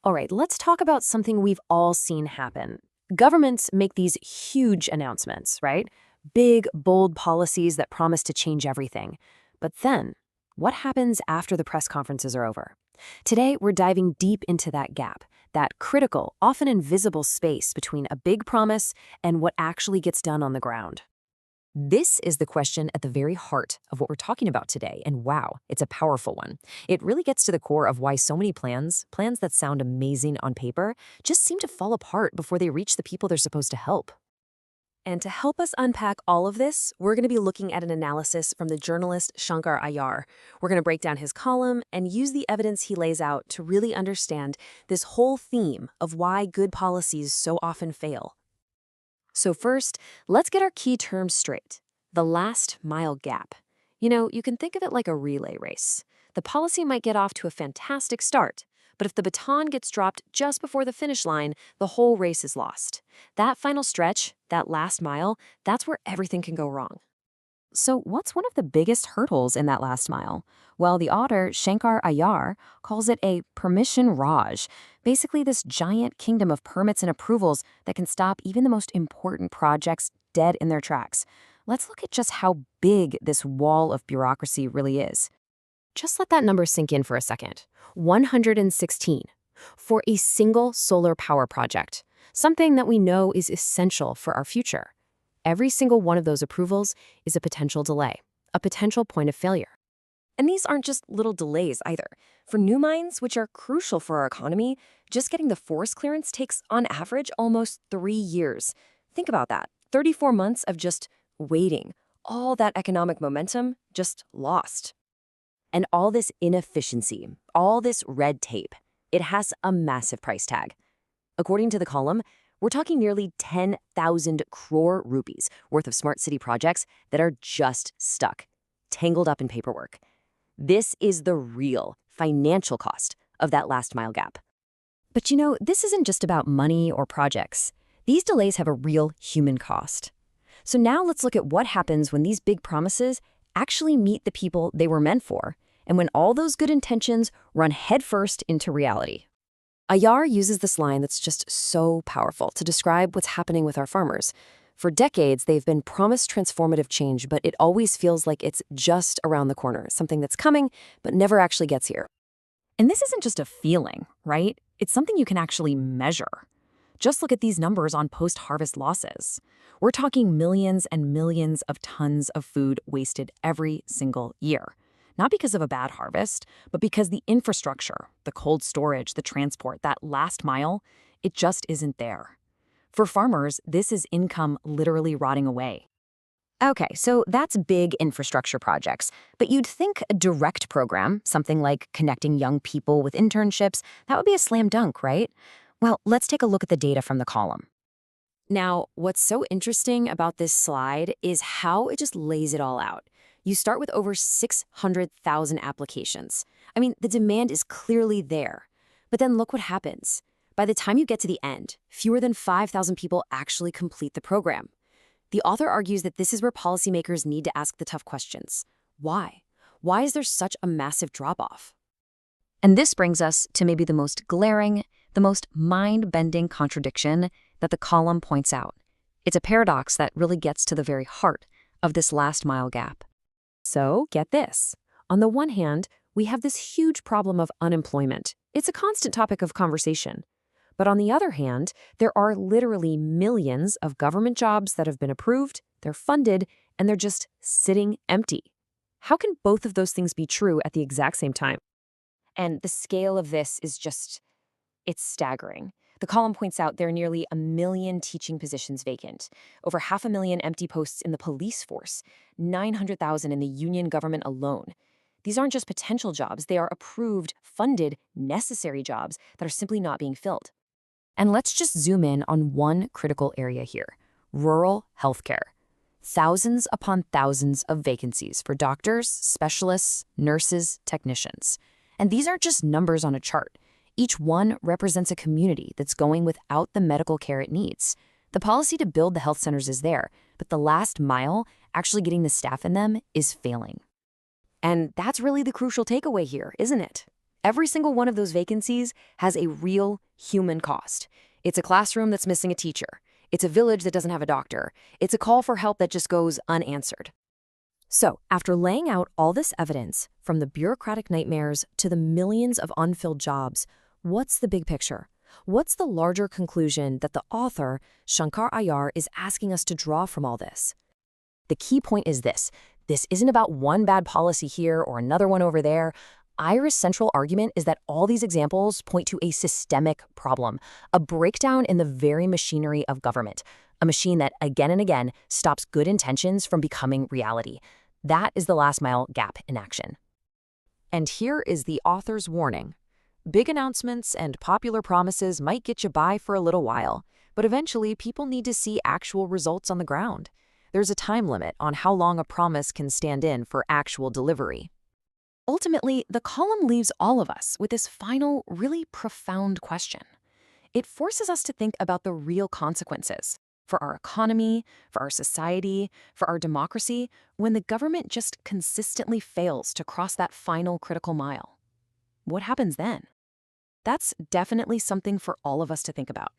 All right, let's talk about something we've all seen happen. Governments make these huge announcements, right? Big, bold policies that promise to change everything. But then, what happens after the press conferences are over? Today, we're diving deep into that gap, that critical, often invisible space between a big promise and what actually gets done on the ground. This is the question at the very heart of what we're talking about today, and wow, it's a powerful one. It really gets to the core of why so many plans that sound amazing on paper, just seem to fall apart before they reach the people they're supposed to help. And to help us unpack all of this, we're going to be looking at an analysis from the journalist Shankar Ayar. We're going to break down his column and use the evidence he lays out to really understand this whole theme of why good policies so often fail. So first, let's get our key terms straight. The last mile gap. You can think of it like a relay race. The policy might get off to a fantastic start, but if the baton gets dropped just before the finish line, the whole race is lost. That final stretch, that last mile, that's where everything can go wrong. So what's one of the biggest hurdles in that last mile? Well, the author, Shankar Ayar, calls it a permission Raj, basically this giant kingdom of permits and approvals that can stop even the most important projects dead in their tracks. Let's look at just how big this wall of bureaucracy really is. Just let that number sink in for a second. 116 for a single solar power project, something that we know is essential for our future. Every single one of those approvals is a potential delay, a potential point of failure. And these aren't just little delays either. For new mines, which are crucial for our economy, just getting the forest clearance takes, on average, almost 3 years. Think about that. 34 months of just waiting. All that economic momentum just lost. And all this inefficiency, all this red tape, it has a massive price tag. According to the column, we're talking nearly 10,000 crore rupees worth of smart city projects that are just stuck, tangled up in paperwork. This is the real financial cost of that last mile gap. But this isn't just about money or projects. These delays have a real human cost. So now let's look at what happens when these big promises actually meet the people they were meant for, and when all those good intentions run headfirst into reality. Ayar uses this line that's just so powerful to describe what's happening with our farmers. For decades, they've been promised transformative change, but it always feels like it's just around the corner, something that's coming, but never actually gets here. And this isn't just a feeling, right? It's something you can actually measure. Just look at these numbers on post-harvest losses. We're talking millions and millions of tons of food wasted every single year. Not because of a bad harvest, but because the infrastructure, the cold storage, the transport, that last mile, it just isn't there. For farmers, this is income literally rotting away. Okay, so that's big infrastructure projects, but you'd think a direct program, something like connecting young people with internships, that would be a slam dunk, right? Well, let's take a look at the data from the column. Now, what's so interesting about this slide is how it just lays it all out. You start with over 600,000 applications. I mean, the demand is clearly there. But then look what happens. By the time you get to the end, fewer than 5,000 people actually complete the program. The author argues that this is where policymakers need to ask the tough questions. Why? Why is there such a massive drop-off? And this brings us to maybe the most glaring, the most mind-bending contradiction that the column points out. It's a paradox that really gets to the very heart of this last mile gap. So, get this. On the one hand, we have this huge problem of unemployment. It's a constant topic of conversation. But on the other hand, there are literally millions of government jobs that have been approved, they're funded, and they're just sitting empty. How can both of those things be true at the exact same time? And the scale of this is it's staggering. The column points out there are nearly 1 million teaching positions vacant, over 500,000 empty posts in the police force, 900,000 in the union government alone. These aren't just potential jobs, they are approved, funded, necessary jobs that are simply not being filled. And let's just zoom in on one critical area here, rural healthcare. Thousands upon thousands of vacancies for doctors, specialists, nurses, technicians. And these aren't just numbers on a chart. Each one represents a community that's going without the medical care it needs. The policy to build the health centers is there, but the last mile, actually getting the staff in them, is failing. And that's really the crucial takeaway here, isn't it? Every single one of those vacancies has a real human cost. It's a classroom that's missing a teacher. It's a village that doesn't have a doctor. It's a call for help that just goes unanswered. So, after laying out all this evidence, from the bureaucratic nightmares to the millions of unfilled jobs, what's the big picture? What's the larger conclusion that the author, Shankar Iyer, is asking us to draw from all this? The key point is this. This isn't about one bad policy here or another one over there. Iyer's central argument is that all these examples point to a systemic problem, a breakdown in the very machinery of government, a machine that again and again stops good intentions from becoming reality. That is the last mile gap in action. And here is the author's warning. Big announcements and popular promises might get you by for a little while, but eventually people need to see actual results on the ground. There's a time limit on how long a promise can stand in for actual delivery. Ultimately, the column leaves all of us with this final, really profound question. It forces us to think about the real consequences for our economy, for our society, for our democracy, when the government just consistently fails to cross that final critical mile. What happens then? That's definitely something for all of us to think about.